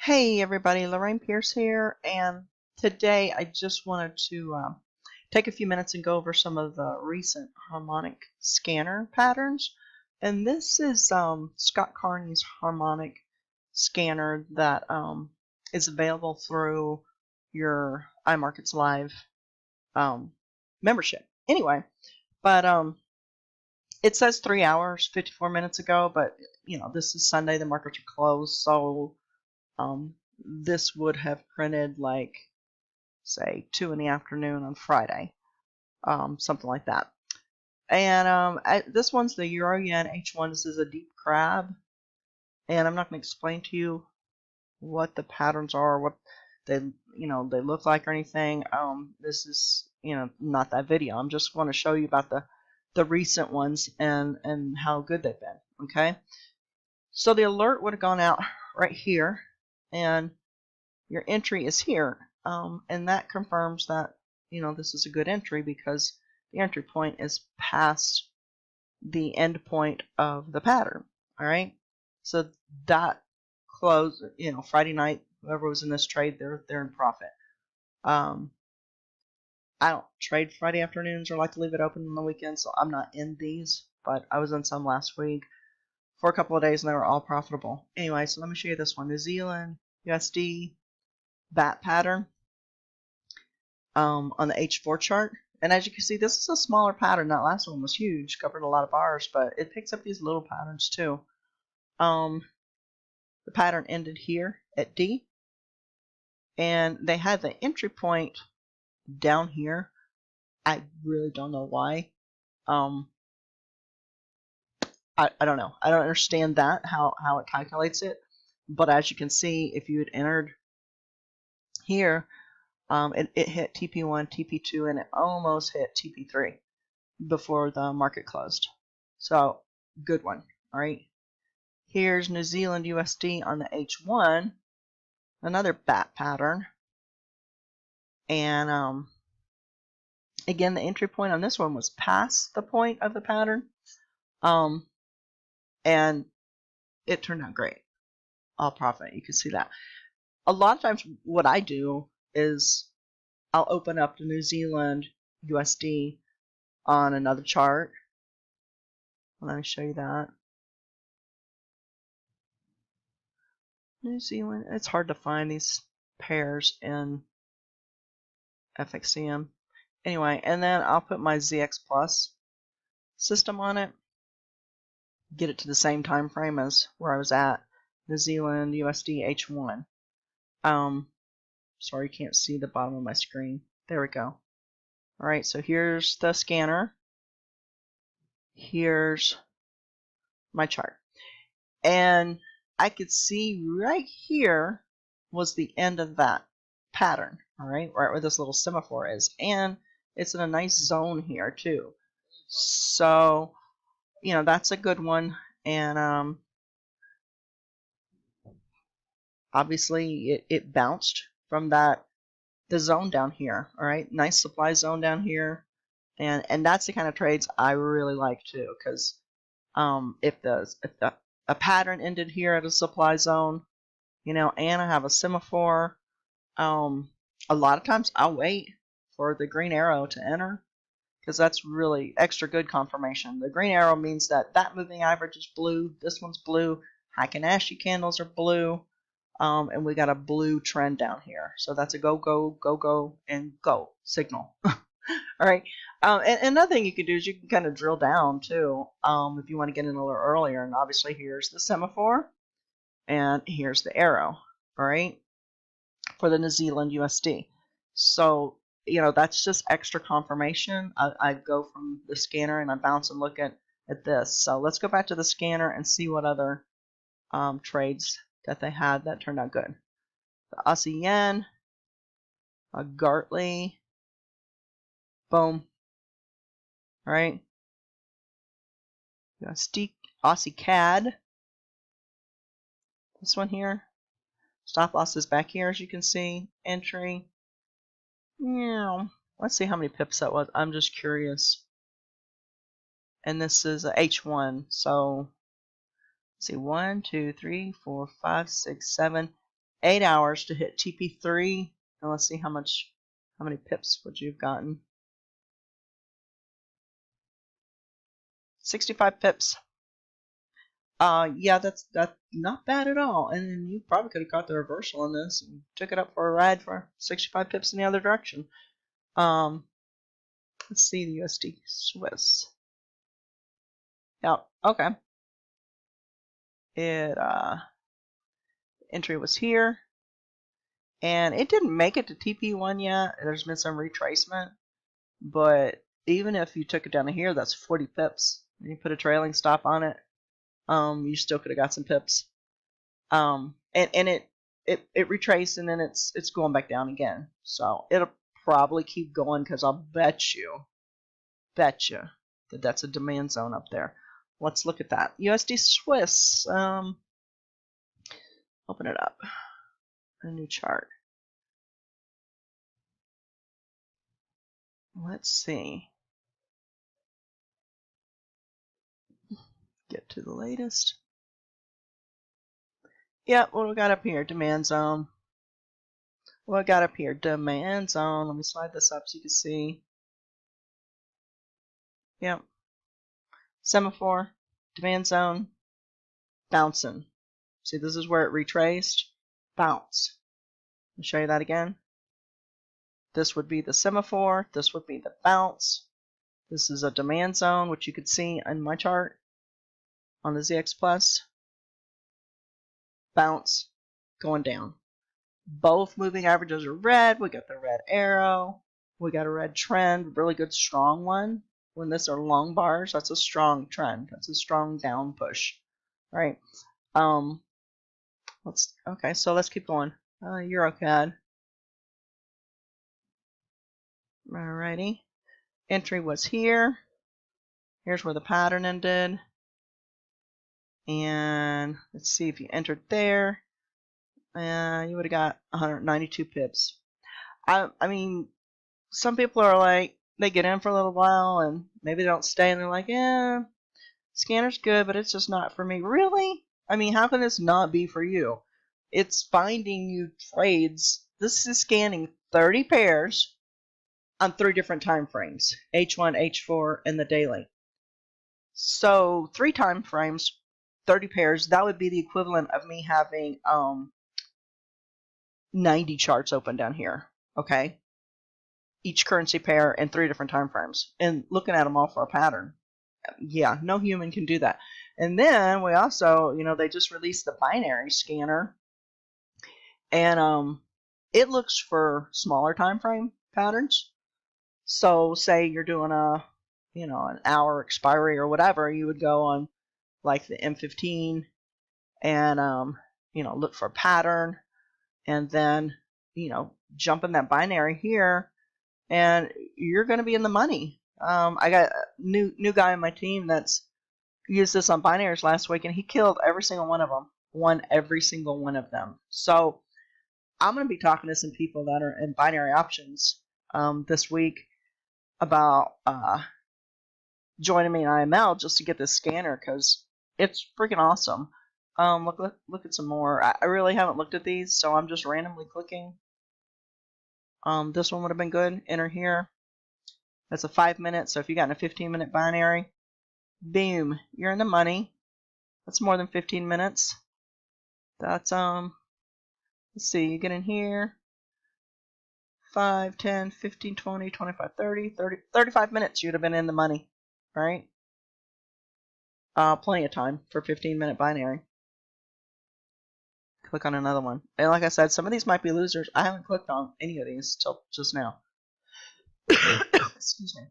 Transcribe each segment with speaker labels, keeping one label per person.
Speaker 1: Hey everybody, Lorraine Pierce here, and today I just wanted to take a few minutes and go over some of the recent harmonic scanner patterns. And this is Scott Carney's harmonic scanner that is available through your iMarkets Live membership. Anyway, but it says 3 hours, 54 minutes ago, but this is Sunday, the markets are closed, so this would have printed like, say, 2 in the afternoon on Friday, something like that. And this one's the Euro Yen H1. This is a deep crab, and I'm not going to explain to you what the patterns are, what they look like or anything. This is not that video. I'm just going to show you about the recent ones and how good they've been. Okay, so the alert would have gone out right here, and your entry is here, and that confirms that this is a good entry because the entry point is past the end point of the pattern. All right, so that close, Friday night, whoever was in this trade, they're in profit. I don't trade Friday afternoons or like to leave it open on the weekend, so I'm not in these, but I was in some last week for a couple of days and they were all profitable. Anyway, so let me show you this one. New Zealand USD bat pattern on the H4 chart. And as you can see, this is a smaller pattern. That last one was huge, covered a lot of bars, but it picks up these little patterns too. The pattern ended here at D, and they had the entry point down here. I really don't know why. I don't know. I don't understand that, how it calculates it. But as you can see, if you had entered here, it hit TP1, TP2, and it almost hit TP3 before the market closed. So, good one. All right. Here's New Zealand USD on the H1, another bat pattern. And again, the entry point on this one was past the point of the pattern. And it turned out great. All profit. You can see that. A lot of times what I do is I'll open up the New Zealand USD on another chart. Let me show you that. New Zealand, it's hard to find these pairs in FXCM. Anyway, and then I'll put my ZX Plus system on it, get it to the same time frame as where I was at, New Zealand USD H1. Sorry you can't see the bottom of my screen. There we go. Alright, so here's the scanner. Here's my chart. And I could see right here was the end of that pattern. Alright, right where this little semaphore is. And it's in a nice zone here too. So, that's a good one. And obviously it bounced from the zone down here. All right, nice supply zone down here, and that's the kind of trades I really like too, because if a pattern ended here at a supply zone, and I have a semaphore, a lot of times I'll wait for the green arrow to enter, because that's really extra good confirmation. The green arrow means that moving average is blue, this one's blue, Heikin-Ashi candles are blue, and we got a blue trend down here. So that's a go, go, go, go, and go signal. All right. And another thing you can do is you can kind of drill down too, if you want to get in a little earlier. And obviously here's the semaphore, and here's the arrow. All right, for the New Zealand USD. So that's just extra confirmation. I go from the scanner and I bounce and look at this. So let's go back to the scanner and see what other trades that they had that turned out good. The Aussie Yen, a Gartley, boom. All right. Aussie CAD. This one here. Stop loss is back here, as you can see. Entry. Yeah. Let's see how many pips that was. I'm just curious. And this is a H1. So, let's see, 1, 2, 3, 4, 5, 6, 7, 8 hours to hit TP3. And let's see how many pips would you have gotten. 65 pips. Yeah, that's not bad at all. And you probably could have got the reversal on this and took it up for a ride for 65 pips in the other direction. Let's see the USD Swiss. Yeah, okay. It entry was here, and it didn't make it to TP1 yet. There's been some retracement, but even if you took it down to here, that's 40 pips. And you put a trailing stop on it, you still could have got some pips. And it retraced, and then it's going back down again. So it'll probably keep going because I'll bet you that that's a demand zone up there. Let's look at that. USD Swiss. Open it up. A new chart. Let's see. Get to the latest. Yeah, what do we got up here? Demand zone. What we got up here? Demand zone. Let me slide this up so you can see. Yep. Semaphore. Demand zone. Bouncing. See, this is where it retraced. Bounce. I'll show you that again. This would be the semaphore. This would be the bounce. This is a demand zone, which you could see in my chart on the ZX Plus. Bounce. Going down. Both moving averages are red. We got the red arrow. We got a red trend. Really good, strong one. When this are long bars, that's a strong trend. That's a strong down push. All right. Okay, so let's keep going. EuroCAD. Alrighty. Entry was here. Here's where the pattern ended. And let's see if you entered there. You would have got 192 pips. I mean, some people are like, they get in for a little while and maybe they don't stay and they're like, yeah, scanner's good, but it's just not for me. Really? I mean, how can this not be for you? It's finding you trades. This is scanning 30 pairs on 3 different time frames, H1, H4, and the daily. So 3 time frames, 30 pairs, that would be the equivalent of me having 90 charts open down here, okay? Each currency pair in 3 different time frames, and looking at them all for a pattern. Yeah, no human can do that. And then we also, they just released the binary scanner, and it looks for smaller time frame patterns. So say you're doing an hour expiry or whatever, you would go on like the M15 and look for a pattern, and then jump in that binary here, and you're going to be in the money. I got a new guy on my team that's used this on binaries last week, and he killed every single one of them. Won every single one of them. So I'm going to be talking to some people that are in binary options this week about joining me in IML just to get this scanner, because it's freaking awesome. Look at some more. I really haven't looked at these, so I'm just randomly clicking. This one would have been good. Enter here. That's a 5-minute, so if you got in a 15-minute binary, boom, you're in the money. That's more than 15 minutes. That's let's see, you get in here. 5, 10, 15, 20, 25, 30, 35 minutes you'd have been in the money, right? Plenty of time for 15-minute binary. Click on another one. And like I said, some of these might be losers. I haven't clicked on any of these till just now. Excuse me.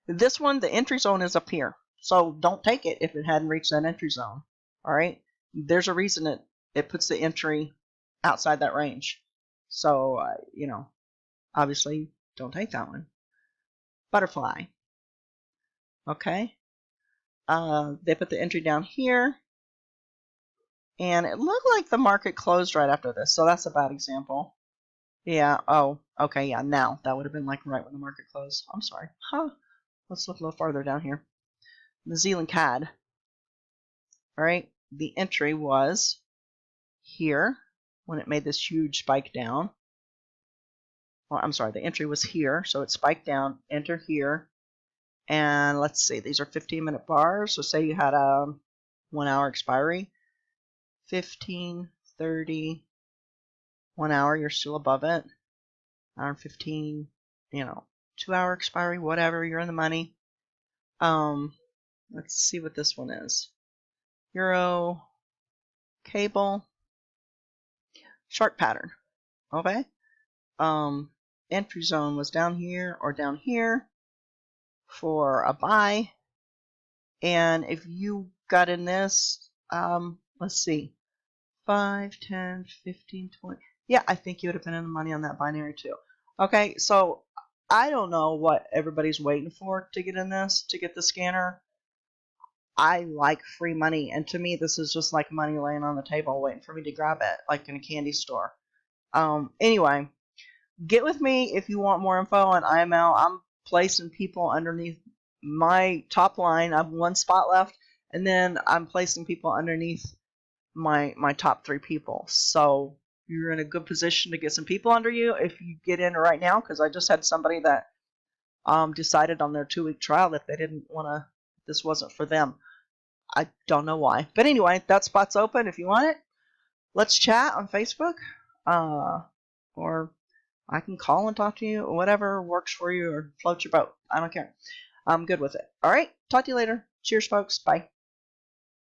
Speaker 1: This one, the entry zone is up here. So don't take it if it hadn't reached that entry zone. All right? There's a reason it puts the entry outside that range. So, obviously don't take that one. Butterfly. Okay? They put the entry down here. And it looked like the market closed right after this. So that's a bad example. Yeah, oh, okay, yeah, now. That would have been like right when the market closed. I'm sorry. Huh. Let's look a little farther down here. New Zealand CAD. All right, the entry was here when it made this huge spike down. Well, I'm sorry, the entry was here, so it spiked down, enter here, and let's see, these are 15-minute bars, so say you had a 1 hour expiry, 15, 30, 1 hour, you're still above it, hour and 15, 2 hour expiry, whatever, you're in the money. Let's see what this one is. Euro, cable, shark pattern, okay? Entry zone was down here or down here for a buy, and if you got in this, let's see, 5, 10, 15, 20, yeah, I think you would have been in the money on that binary too. Okay, so I don't know what everybody's waiting for to get in this, to get the scanner. I like free money, and to me this is just like money laying on the table waiting for me to grab it, like in a candy store. Anyway, get with me if you want more info on IML. I'm placing people underneath my top line. I have one spot left, and then I'm placing people underneath my top 3 people. So you're in a good position to get some people under you if you get in right now, because I just had somebody that decided on their 2-week trial that they didn't want to, this wasn't for them. I don't know why. But anyway, that spot's open if you want it. Let's chat on Facebook. Or I can call and talk to you, or whatever works for you, or float your boat. I don't care. I'm good with it. All right. Talk to you later. Cheers, folks. Bye.